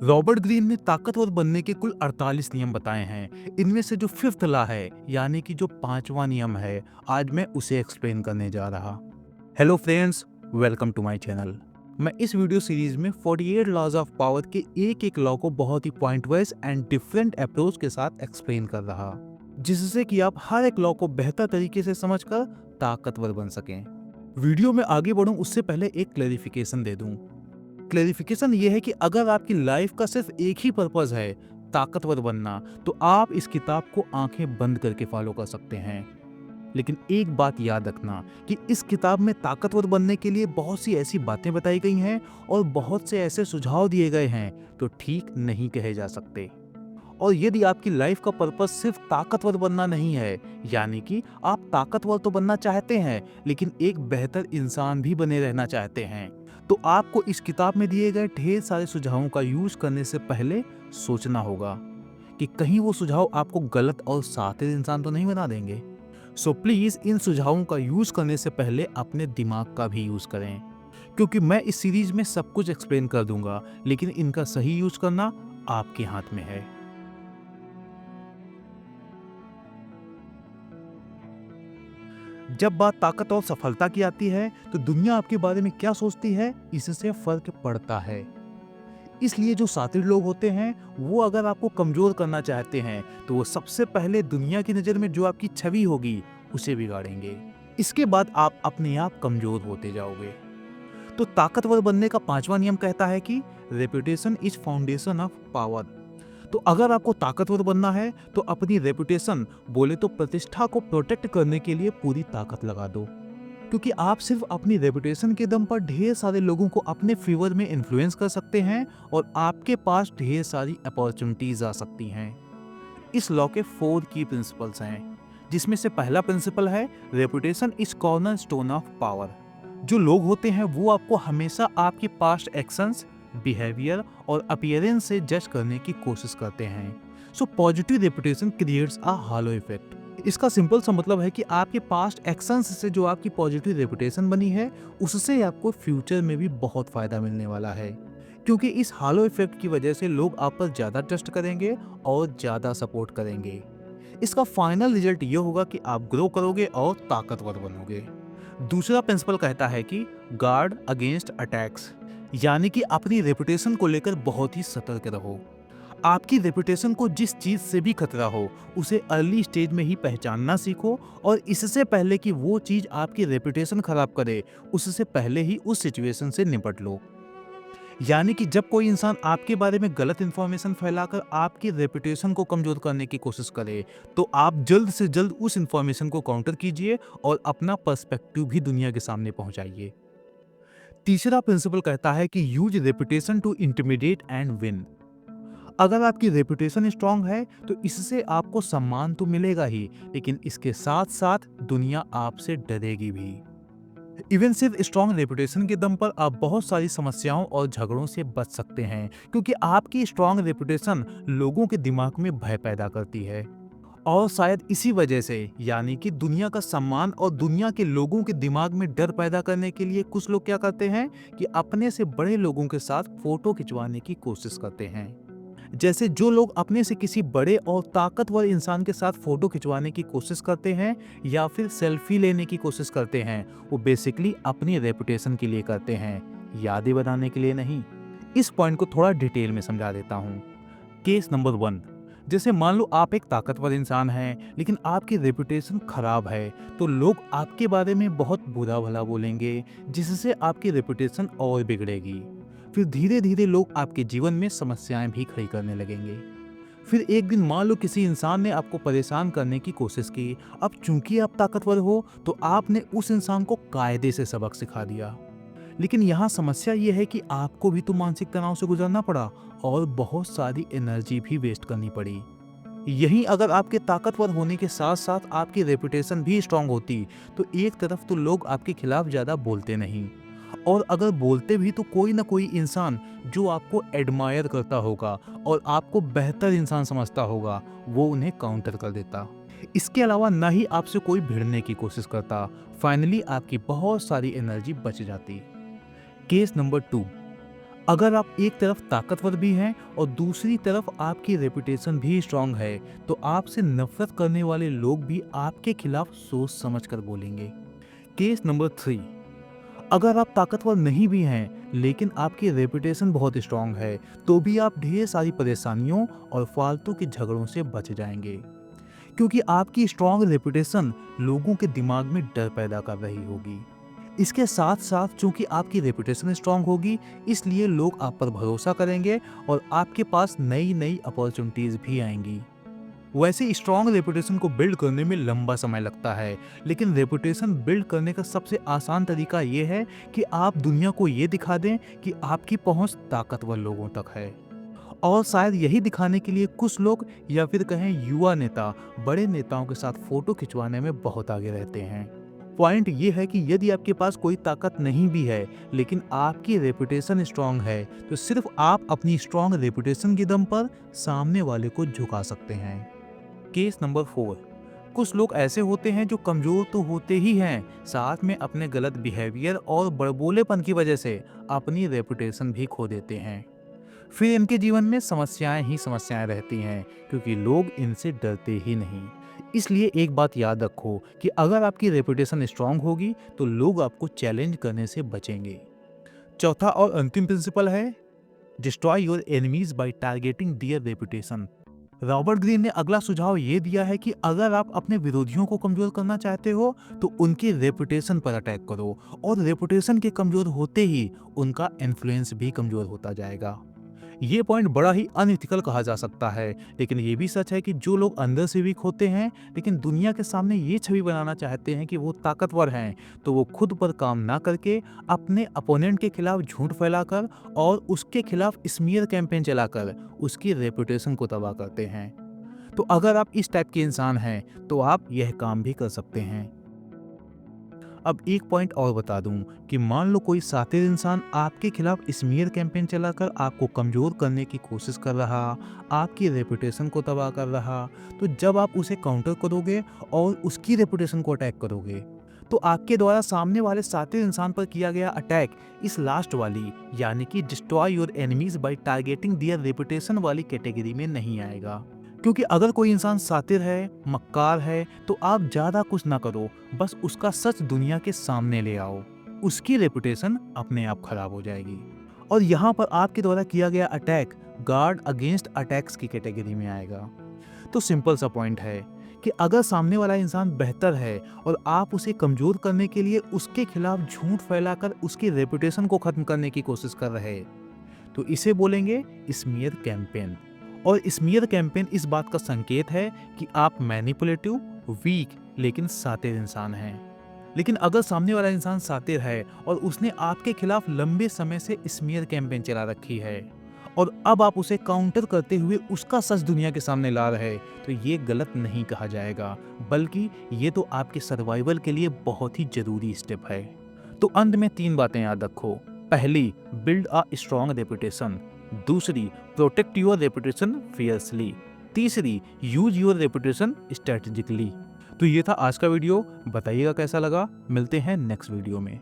Robert Greene ने ताकतवर बनने के कुल 48 नियम बताए हैं। इनमें से जो फिफ्थ लॉ है, यानी कि जो पांचवा नियम है, आज मैं उसे एक्सप्लेन करने जा रहा। Hello friends, welcome to my channel. मैं इस वीडियो सीरीज में 48 लॉज ऑफ पावर के एक एक लॉ को बहुत ही point wise and different approach के साथ एक्सप्लेन कर रहा, जिससे कि आप हर एक लॉ को बेहतर तरीके से समझकर ताकतवर बन सकें। वीडियो में आगे बढ़ूं उससे पहले एक क्लेरिफिकेशन दे दूं। क्लेरिफिकेशन ये है कि अगर आपकी लाइफ का सिर्फ एक ही पर्पस है, ताकतवर बनना, तो आप इस किताब को आंखें बंद करके फॉलो कर सकते हैं। लेकिन एक बात याद रखना कि इस किताब में ताकतवर बनने के लिए बहुत सी ऐसी बातें बताई गई हैं और बहुत से ऐसे सुझाव दिए गए हैं तो ठीक नहीं कहे जा सकते। और यदि आपकी लाइफ का पर्पस सिर्फ ताकतवर बनना नहीं है, यानी कि आप ताकतवर तो बनना चाहते हैं लेकिन एक बेहतर इंसान भी बने रहना चाहते हैं, तो आपको इस किताब में दिए गए ढेर सारे सुझावों का यूज करने से पहले सोचना होगा कि कहीं वो सुझाव आपको गलत और शातिर इंसान तो नहीं बना देंगे। सो प्लीज इन सुझावों का यूज करने से पहले अपने दिमाग का भी यूज करें, क्योंकि मैं इस सीरीज में सब कुछ एक्सप्लेन कर दूंगा, लेकिन इनका सही यूज करना आपके हाथ में है। जब बात ताकत और सफलता की आती है तो दुनिया आपके बारे में क्या सोचती है, इससे फर्क पड़ता है। इसलिए जो शातिर लोग होते हैं वो अगर आपको कमजोर करना चाहते हैं तो वो सबसे पहले दुनिया की नज़र में जो आपकी छवि होगी उसे बिगाड़ेंगे। इसके बाद आप अपने आप कमजोर होते जाओगे। तो ताकतवर बनने का पांचवा नियम कहता है कि reputation is foundation of power. तो अगर आपको ताकतवर बनना है तो अपनी रेपुटेशन, बोले तो प्रतिष्ठा को प्रोटेक्ट करने के लिए पूरी ताकत लगा दो, क्योंकि आप सिर्फ अपनी रेपुटेशन के दम पर ढेर सारे लोगों को अपने फेवर में इन्फ्लुएंस कर सकते हैं और आपके पास ढेर सारी अपॉर्चुनिटीज आ सकती हैं। इस लॉ के 4 की प्रिंसिपल्स हैं, जिसमें से पहला प्रिंसिपल है reputation is corner stone of power. जो लोग होते हैं वो आपको हमेशा आपके पास्ट एक्शंस, बिहेवियर और अपीयरेंस से जज करने की कोशिश करते हैं। So positive reputation creates a hello effect. इसका सिंपल सा मतलब है कि आपके पास्ट एक्शंस से जो आपकी पॉजिटिव रेपुटेशन बनी है उससे आपको फ्यूचर में भी बहुत फायदा मिलने वाला है, क्योंकि इस हालो इफेक्ट की वजह से लोग आप पर ज्यादा ट्रस्ट करेंगे और ज्यादा सपोर्ट करेंगे। इसका फाइनल रिजल्ट ये होगा कि आप ग्रो करोगे और ताकतवर बनोगे। दूसरा प्रिंसिपल कहता है कि गार्ड अगेंस्ट अटैक्स, यानी कि अपनी रेपुटेशन को लेकर बहुत ही सतर्क रहो। आपकी रेपुटेशन को जिस चीज से भी खतरा हो उसे अर्ली स्टेज में ही पहचानना सीखो, और इससे पहले कि वो चीज आपकी रेपुटेशन खराब करे उससे पहले ही उस सिचुएशन से निपट लो। यानी कि जब कोई इंसान आपके बारे में गलत इंफॉर्मेशन फैलाकर आपकी रेपुटेशन को कमजोर करने की कोशिश करे तो आप जल्द से जल्द उस इंफॉर्मेशन को काउंटर कीजिए और अपना पर्सपेक्टिव भी दुनिया के सामने पहुंचाइए। तीसरा प्रिंसिपल कहता है कि use reputation to intimidate and win. अगर आपकी रेपुटेशन स्ट्रांग है तो इससे आपको सम्मान तो मिलेगा ही, लेकिन इसके साथ साथ दुनिया आपसे डरेगी भी। इवन सिर्फ स्ट्रांग रेपुटेशन के दम पर आप बहुत सारी समस्याओं और झगड़ों से बच सकते हैं, क्योंकि आपकी स्ट्रांग रेपुटेशन लोगों के दिमाग में भय पैदा करती है। और शायद इसी वजह से, यानी कि दुनिया का सम्मान और दुनिया के लोगों के दिमाग में डर पैदा करने के लिए कुछ लोग क्या करते हैं कि अपने से बड़े लोगों के साथ फोटो खिंचवाने की कोशिश करते हैं। जैसे जो लोग अपने से किसी बड़े और ताकतवर इंसान के साथ फोटो खिंचवाने की कोशिश करते हैं या फिर सेल्फी लेने की कोशिश करते हैं, वो बेसिकली अपनी रेपुटेशन के लिए करते हैं, यादें बनाने के लिए नहीं। इस पॉइंट को थोड़ा डिटेल में समझा देता हूँ। केस नंबर 1, जैसे मान लो आप एक ताकतवर इंसान हैं लेकिन आपकी रेपुटेशन खराब है, तो लोग आपके बारे में बहुत बुरा भला बोलेंगे, जिससे आपकी रेपुटेशन और बिगड़ेगी। फिर धीरे धीरे लोग आपके जीवन में समस्याएं भी खड़ी करने लगेंगे। फिर एक दिन मान लो किसी इंसान ने आपको परेशान करने की कोशिश की। अब चूंकि आप ताकतवर हो तो आपने उस इंसान को कायदे से सबक सिखा दिया, लेकिन यहाँ समस्या ये है कि आपको भी तो मानसिक तनाव से गुजरना पड़ा और बहुत सारी एनर्जी भी वेस्ट करनी पड़ी। यहीं अगर आपके ताकतवर होने के साथ साथ आपकी रेपुटेशन भी स्ट्रांग होती तो एक तरफ तो लोग आपके खिलाफ ज़्यादा बोलते नहीं, और अगर बोलते भी तो कोई ना कोई इंसान जो आपको एडमायर करता होगा और आपको बेहतर इंसान समझता होगा वो उन्हें काउंटर कर देता। इसके अलावा ना ही आपसे कोई भिड़ने की कोशिश करता। फाइनली आपकी बहुत सारी एनर्जी बच जाती। केस नंबर 2, अगर आप एक तरफ ताकतवर भी हैं और दूसरी तरफ आपकी रेपुटेशन भी स्ट्रांग है, तो आपसे नफरत करने वाले लोग भी आपके खिलाफ सोच समझकर बोलेंगे। केस नंबर 3, अगर आप ताकतवर नहीं भी हैं लेकिन आपकी रेपुटेशन बहुत स्ट्रांग है, तो भी आप ढेर सारी परेशानियों और फालतू के झगड़ों से बच जाएंगे, क्योंकि आपकी स्ट्रांग रेपुटेशन लोगों के दिमाग में डर पैदा कर रही होगी। इसके साथ साथ चूंकि आपकी रेपुटेशन स्ट्रांग होगी, इसलिए लोग आप पर भरोसा करेंगे और आपके पास नई नई अपॉर्चुनिटीज भी आएंगी। वैसे स्ट्रांग रेपुटेशन को बिल्ड करने में लंबा समय लगता है, लेकिन रेपुटेशन बिल्ड करने का सबसे आसान तरीका ये है कि आप दुनिया को ये दिखा दें कि आपकी पहुंच ताकतवर लोगों तक है। और शायद यही दिखाने के लिए कुछ लोग, या फिर कहें युवा नेता, बड़े नेताओं के साथ फोटो खिंचवाने में बहुत आगे रहते हैं। पॉइंट ये है कि यदि आपके पास कोई ताकत नहीं भी है लेकिन आपकी रेपुटेशन स्ट्रांग है, तो सिर्फ आप अपनी स्ट्रांग रेपुटेशन के दम पर सामने वाले को झुका सकते हैं। केस नंबर 4, कुछ लोग ऐसे होते हैं जो कमजोर तो होते ही हैं, साथ में अपने गलत बिहेवियर और बड़बोलेपन की वजह से अपनी रेपुटेशन भी खो देते हैं। फिर इनके जीवन में समस्याएं ही समस्याएं रहती हैं, क्योंकि लोग इनसे डरते ही नहीं। इसलिए एक बात याद रखो कि अगर आपकी रेपुटेशन स्ट्रांग होगी तो लोग आपको चैलेंज करने से बचेंगे। चौथा और अंतिम प्रिंसिपल है, destroy your enemies by targeting their reputation. Robert Greene ने अगला सुझाव ये दिया है कि अगर आप अपने विरोधियों को कमजोर करना चाहते हो तो उनकी रेपुटेशन पर अटैक करो, और रेपुटेशन के कमजोर होते ही उनका इन्फ्लुएंस भी कमजोर होता जाएगा। ये पॉइंट बड़ा ही अनइथिकल कहा जा सकता है, लेकिन ये भी सच है कि जो लोग अंदर से वीक होते हैं लेकिन दुनिया के सामने ये छवि बनाना चाहते हैं कि वो ताकतवर हैं, तो वो खुद पर काम ना करके अपने अपोनेंट के खिलाफ झूठ फैलाकर और उसके खिलाफ स्मीयर कैंपेन चलाकर उसकी रेपुटेशन को तबाह करते हैं। तो अगर आप इस टाइप के इंसान हैं तो आप यह काम भी कर सकते हैं। अब एक पॉइंट और बता दूं कि मान लो कोई शातिर इंसान आपके खिलाफ स्मीयर कैंपेन चलाकर आपको कमजोर करने की कोशिश कर रहा, आपकी रेपुटेशन को तबाह कर रहा, तो जब आप उसे काउंटर करोगे और उसकी रेपुटेशन को अटैक करोगे, तो आपके द्वारा सामने वाले शातिर इंसान पर किया गया अटैक इस लास्ट वाली, यानी कि destroy your enemies by targeting their reputation वाली कैटेगरी में नहीं आएगा। क्योंकि अगर कोई इंसान शातिर है, मक्कार है, तो आप ज़्यादा कुछ ना करो, बस उसका सच दुनिया के सामने ले आओ, उसकी रेपुटेशन अपने आप खराब हो जाएगी। और यहाँ पर आपके द्वारा किया गया अटैक गार्ड अगेंस्ट अटैक्स की कैटेगरी में आएगा। तो सिंपल सा पॉइंट है कि अगर सामने वाला इंसान बेहतर है और आप उसे कमज़ोर करने के लिए उसके खिलाफ झूठ फैलाकर उसकी रेपुटेशन को ख़त्म करने की कोशिश कर रहे, तो इसे बोलेंगे स्मीयर कैंपेन। और स्मीयर कैंपेन इस बात का संकेत है कि आप मैनिपुलेटिव, वीक लेकिन शातिर इंसान हैं। लेकिन अगर सामने वाला इंसान शातिर है और उसने आपके खिलाफ लंबे समय से स्मीयर कैंपेन चला रखी है और अब आप उसे काउंटर करते हुए उसका सच दुनिया के सामने ला रहे, तो ये गलत नहीं कहा जाएगा, बल्कि ये तो आपके सर्वाइवल के लिए बहुत ही जरूरी स्टेप है। तो अंत में 3 बातें याद रखो। पहली, बिल्ड अ स्ट्रॉन्ग रेपुटेशन। दूसरी, प्रोटेक्ट योर रेपुटेशन फियर्सली। तीसरी, यूज योर रेपुटेशन स्ट्रेटेजिकली। तो ये था आज का वीडियो, बताइएगा कैसा लगा। मिलते हैं नेक्स्ट वीडियो में।